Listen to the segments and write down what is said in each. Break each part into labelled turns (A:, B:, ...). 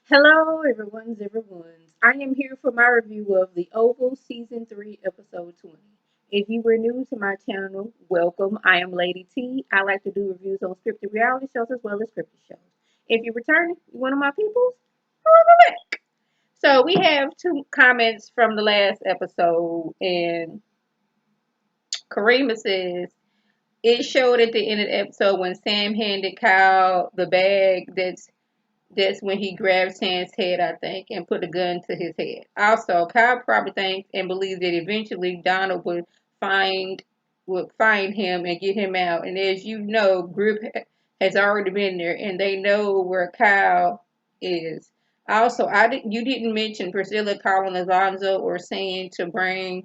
A: Hello, everyone's. I am here for my review of The Oval Season 3, Episode 20. If you were new to my channel, welcome. I am Lady T. I like to do reviews on scripted reality shows as well as scripted shows. If you're returning, you're one of my peoples, welcome back. So we have two comments from the last episode, and Karima says, it showed at the end of the episode when Sam handed Kyle the bag that's when he grabbed Sam's head, I think, and put a gun to his head. Also, Kyle probably thinks and believes that eventually Donald find would find him and get him out. And as you know, Grip has already been there, and they know where Kyle is. Also, you didn't mention Priscilla calling Alonzo or saying to bring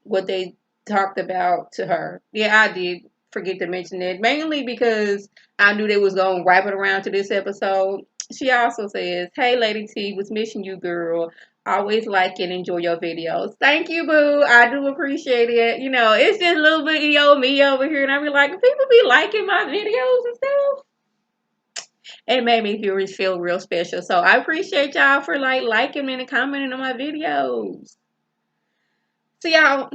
A: what they talked about to her. Yeah, I did forget to mention that, mainly because I knew they was gonna wrap it around to this episode. She also says, "Hey, Lady T, was missing you, girl. Always like and enjoy your videos. Thank you, boo. I do appreciate it. You know, it's just a little bit of me over here, and I be like, people be liking my videos and stuff. It made me feel real special. So I appreciate y'all for liking and commenting on my videos. So y'all,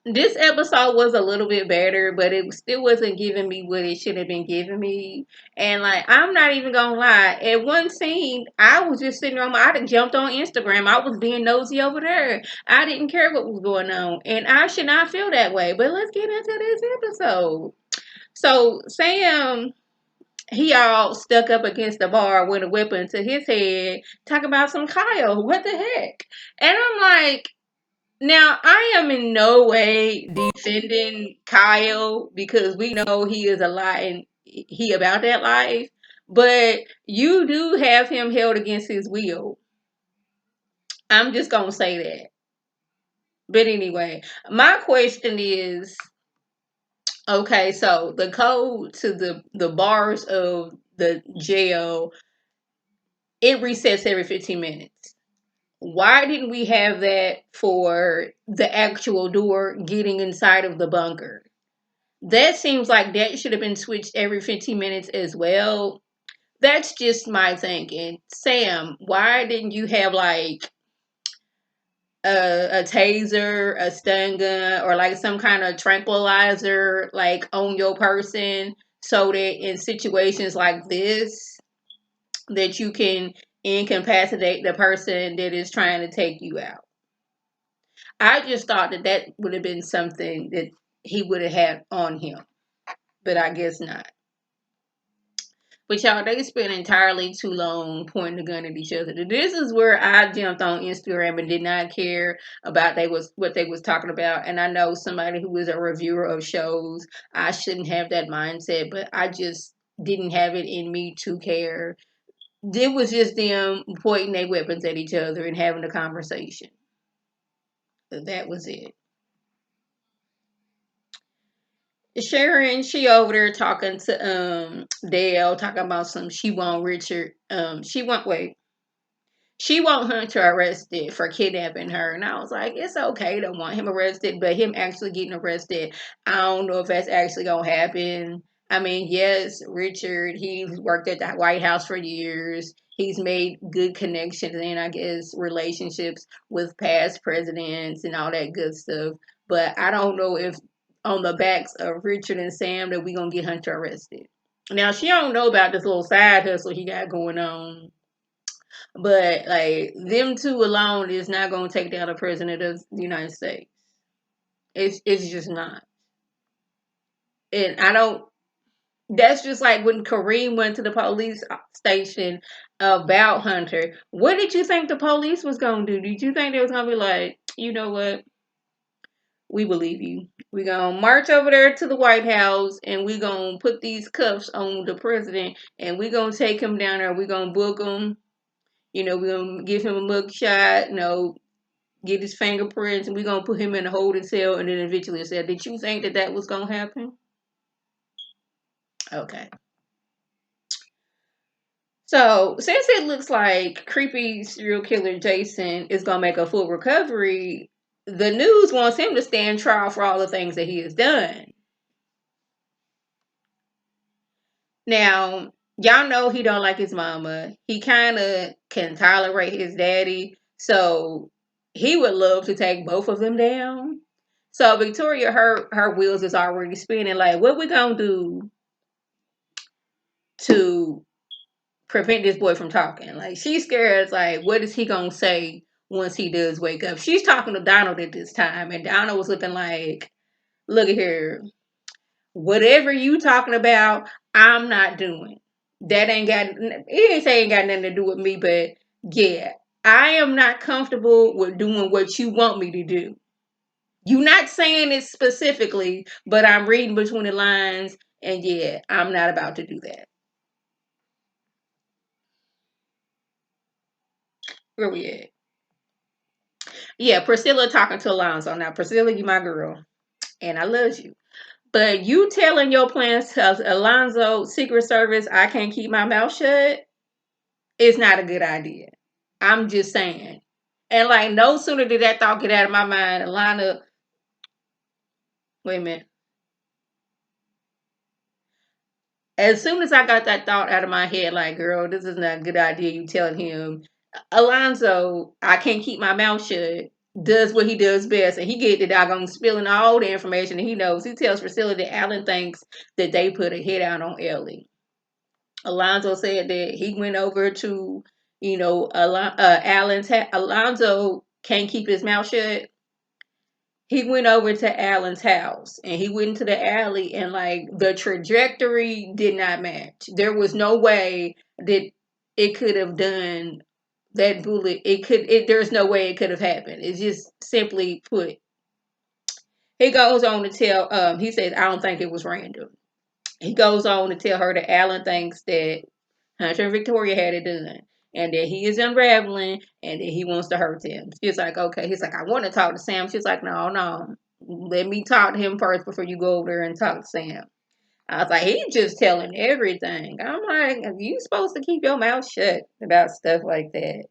A: this episode was a little bit better, but it still wasn't giving me what it should have been giving me. And I'm not even gonna lie. At one scene, I was just sitting on I done jumped on Instagram. I was being nosy over there. I didn't care what was going on, and I should not feel that way. But let's get into this episode. So Sam, he all stuck up against the bar with a weapon to his head, talking about some Kyle. What the heck? And I'm like, now, I am in no way defending Kyle because we know he is a lie and he about that life. But you do have him held against his will. I'm just gonna say that. But anyway, my question is, okay, so the code to the bars of the jail, it resets every 15 minutes. Why didn't we have that for the actual door getting inside of the bunker? That seems like that should have been switched every 15 minutes as well. That's just my thinking. Sam, why didn't you have a taser, a stun gun, or some kind of tranquilizer on your person so that in situations like this that you can incapacitate the person that is trying to take you out? I just thought that would have been something that he would have had on him, but I guess not. But y'all, they spent entirely too long pointing the gun at each other. This is where I jumped on Instagram and did not care about what they was talking about. And I know somebody who is a reviewer of shows, I shouldn't have that mindset, but I just didn't have it in me to care. It was just them pointing their weapons at each other and having a conversation. That was it. Sharon, she over there talking to Dale, talking about some she want Richard. She want Hunter arrested for kidnapping her. And I was like, it's okay to want him arrested, but him actually getting arrested, I don't know if that's actually going to happen. I mean, yes, Richard, he's worked at the White House for years. He's made good connections and I guess relationships with past presidents and all that good stuff. But I don't know if on the backs of Richard and Sam that we going to get Hunter arrested. Now, she don't know about this little side hustle he got going on, but them two alone is not going to take down the president of the United States. It's just not. And I don't. That's just like when Kareem went to the police station about Hunter. What did you think the police was going to do? Did you think they was going to be like, you know what? We believe you. We're going to march over there to the White House and we're going to put these cuffs on the president and we're going to take him down there. We're going to book him. You know, we're going to give him a mug shot. You know, get his fingerprints, and we're gonna put him in a holding cell, and then eventually say, did you think that was gonna happen? Okay. So since it looks like creepy serial killer Jason is gonna make a full recovery, the news wants him to stand trial for all the things that he has done. Now, y'all know he don't like his mama. He kind of can tolerate his daddy. So he would love to take both of them down. So Victoria, her wheels is already spinning. Like, what we gonna do to prevent this boy from talking? Like, she's scared. Like, what is he gonna say once he does wake up? She's talking to Donald at this time, and Donald was looking like, "Look at here. Whatever you talking about, I'm not doing. That ain't got. He didn't say it ain't got nothing to do with me, but yeah, I am not comfortable with doing what you want me to do. You're not saying it specifically, but I'm reading between the lines, and yeah, I'm not about to do that." Where we at? Yeah, Priscilla talking to Alonzo. Now, Priscilla, you my girl, and I love you. But you telling your plans to Alonzo, Secret Service, I can't keep my mouth shut, is not a good idea. I'm just saying. And like, no sooner did that thought get out of my mind, Alana, wait a minute. As soon as I got that thought out of my head, like, girl, this is not a good idea. You telling him, Alonzo, I can't keep my mouth shut, does what he does best. And he get the doggone spilling all the information that he knows. He tells Priscilla that Alan thinks that they put a hit out on Ellie. Alonzo said that he went over to, Alonzo can't keep his mouth shut. He went over to Alan's house and he went into the alley, and like the trajectory did not match. There was no way that it could have done that bullet. There's no way it could have happened. It's just simply put. He goes on to tell, he says, I don't think it was random. He goes on to tell her that Alan thinks that Hunter and Victoria had it done, and that he is unraveling, and that he wants to hurt them. She's like, okay. He's like, I want to talk to Sam. She's like, no, no. Let me talk to him first before you go over there and talk to Sam. I was like, he's just telling everything. I'm like, you supposed to keep your mouth shut about stuff like that.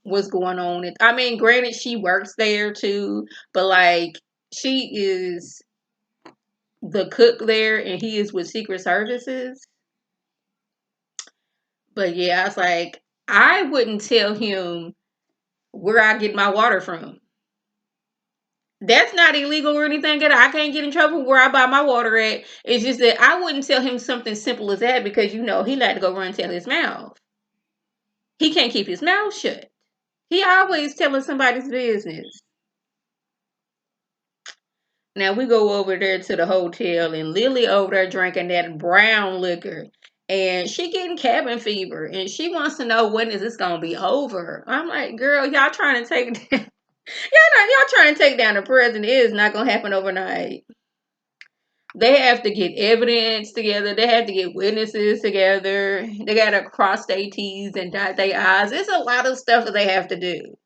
A: What's going on? I mean, granted, she works there too, but like, she is the cook there, and he is with Secret Services. But yeah, I was like, I wouldn't tell him where I get my water from. That's not illegal or anything. I can't get in trouble where I buy my water at. It's just that I wouldn't tell him something simple as that, because he like to go run and tell his mouth. He can't keep his mouth shut. He always telling somebody's business. Now we go over there to the hotel, and Lily over there drinking that brown liquor, and she getting cabin fever, and she wants to know, when is this gonna be over? I'm like, girl, y'all trying to take y'all trying to take down the president. It is not gonna happen overnight. They have to get evidence together. They have to get witnesses together. They gotta cross their T's and dot their I's. It's a lot of stuff that they have to do.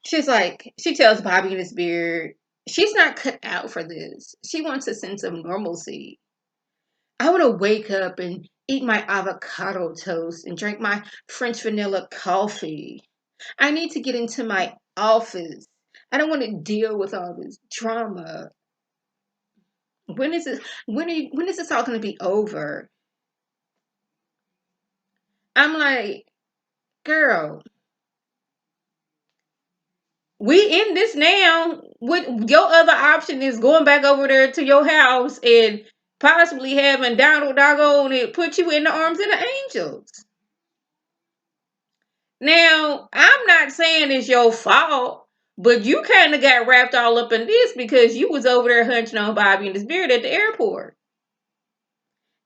A: She's like, she tells Bobby in his beard, she's not cut out for this. She wants a sense of normalcy. I want to wake up and eat my avocado toast and drink my French vanilla coffee. I need to get into my office. I don't want to deal with all this drama. When is this? When is this all going to be over? I'm like, girl, we in this now. What your other option is, going back over there to your house and possibly having Donald doggone it put you in the arms of the angels. Now, I'm not saying it's your fault, but you kind of got wrapped all up in this because you was over there hunching on Bobby and his beard at the airport.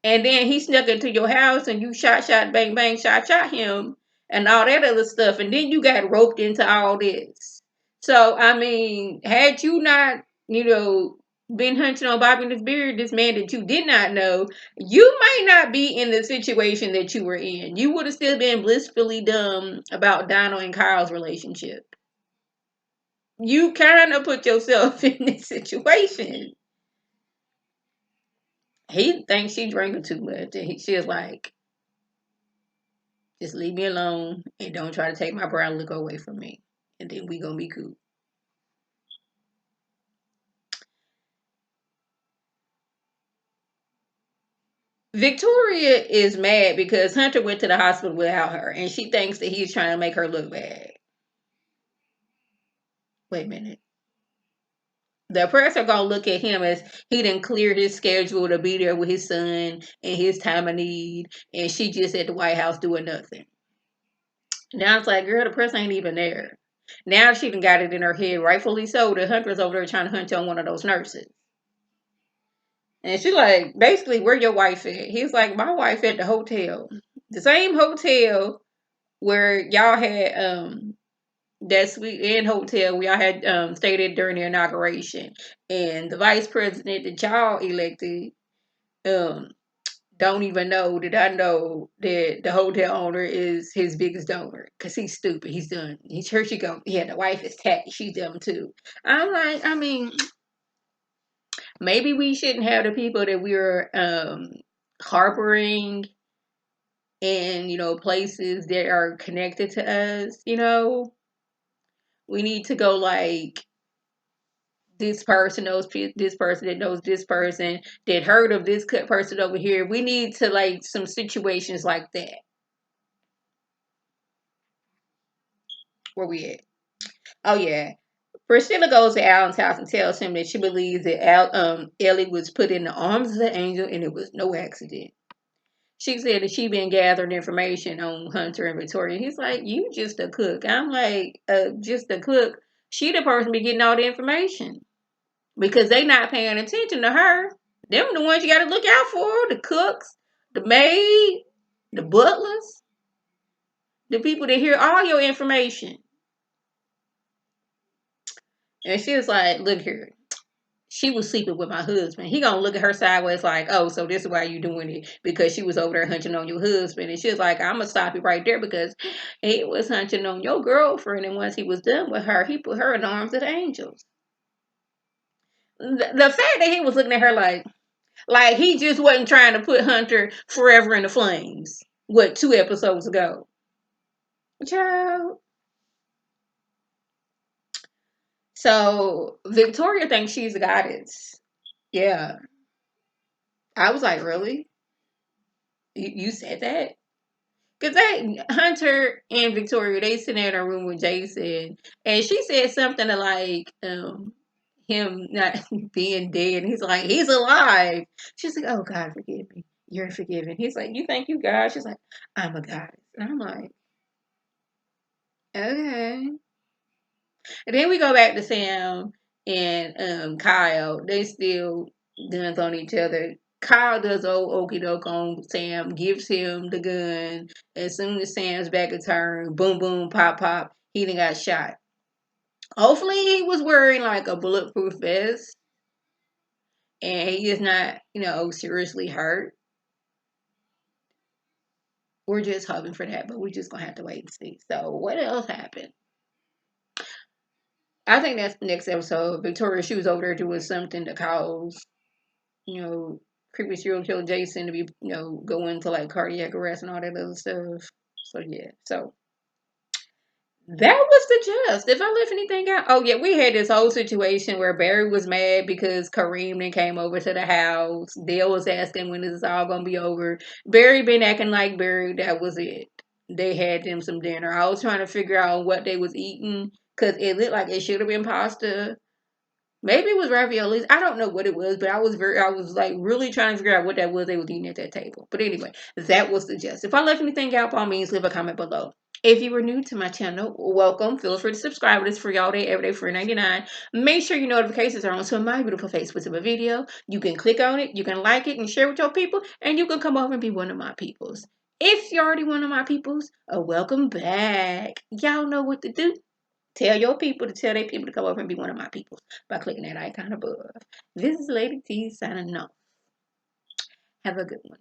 A: And then he snuck into your house and you shot, bang, bang, shot him and all that other stuff. And then you got roped into all this. So, I mean, had you not, been hunching on Bobby and his beard, this man that you did not know, you might not be in the situation that you were in. You would have still been blissfully dumb about Donald and Kyle's relationship. You kind of put yourself in this situation. He thinks she drinking too much. And she's like, just leave me alone and don't try to take my brown liquor away from me. And then we gonna be cool. Victoria is mad because Hunter went to the hospital without her, and she thinks that he's trying to make her look bad. Wait a minute. The press are gonna look at him as he didn't clear his schedule to be there with his son and his time of need, and she just at the White House doing nothing. Now it's like, girl, the press ain't even there. Now she done got it in her head, rightfully so, that Hunter's over there trying to hunt on one of those nurses. And she like, basically, where your wife at? He's like, my wife at the hotel. The same hotel where y'all had that Sweet Inn hotel we all had stayed at during the inauguration. And the vice president that y'all elected um don't even know that I know that the hotel owner is his biggest donor because he's stupid. He's done. He's here she go. Yeah, the wife is tacky. She's dumb too. I'm like, I mean, maybe we shouldn't have the people that we're harboring in, places that are connected to us. We need to go like this person knows this person that knows this person that heard of this person over here. We need to like some situations like that. Where we at? Oh yeah. Priscilla goes to Alan's house and tells him that she believes that Ellie was put in the arms of the angel and it was no accident. She said that she been gathering information on Hunter and Victoria. He's like, you just a cook. I'm like, just a cook. She the person be getting all the information because they not paying attention to her. Them the ones you got to look out for. The cooks, the maid, the butlers, the people that hear all your information. And she was like, look here. She was sleeping with my husband. He gonna look at her sideways like, oh, so this is why you doing it because she was over there hunching on your husband. And she was like, I'm gonna stop you right there because he was hunching on your girlfriend. And once he was done with her, he put her in the arms of the angels. The fact that he was looking at her like he just wasn't trying to put Hunter forever in the flames. What, 2 episodes ago? Child. So Victoria thinks she's a goddess. Yeah. I was like, really? You said that? Because Hunter and Victoria, they sitting in a room with Jason, and she said something to like him not being dead. And he's like, he's alive. She's like, oh God, forgive me. You're forgiven. He's like, you think you God? She's like, I'm a goddess. And I'm like, okay. And then we go back to Sam and Kyle. They still guns on each other. Kyle does old okie doke on Sam, gives him the gun. As soon as Sam's back a turn, boom, boom, pop, pop, he done got shot. Hopefully he was wearing like a bulletproof vest and he is not, seriously hurt. We're just hoping for that, but we're just gonna have to wait and see. So what else happened? I think that's the next episode. Victoria, she was over there doing something to cause, creepy serial killer Jason to be, go into like cardiac arrest and all that other stuff. So yeah. So that was the gist. If I left anything out, oh yeah, we had this whole situation where Barry was mad because Kareem then came over to the house. Dale was asking when this is all gonna be over. Barry been acting like Barry. That was it. They had them some dinner. I was trying to figure out what they was eating because it looked like it should have been pasta. Maybe it was raviolis. I don't know what it was, but I was like really trying to figure out what that was they was eating at that table. But anyway, that was the gist. If I left anything out, by all means, leave a comment below. If you were new to my channel, welcome. Feel free to subscribe. It's free all day, every day, free 99. Make sure your notifications are on so my beautiful face puts up a video. You can click on it, you can like it and share with your people, and you can come over and be one of my peoples. If you're already one of my peoples, welcome back. Y'all know what to do. Tell your people to tell their people to come over and be one of my people by clicking that icon above. This is Lady T signing off. Have a good one.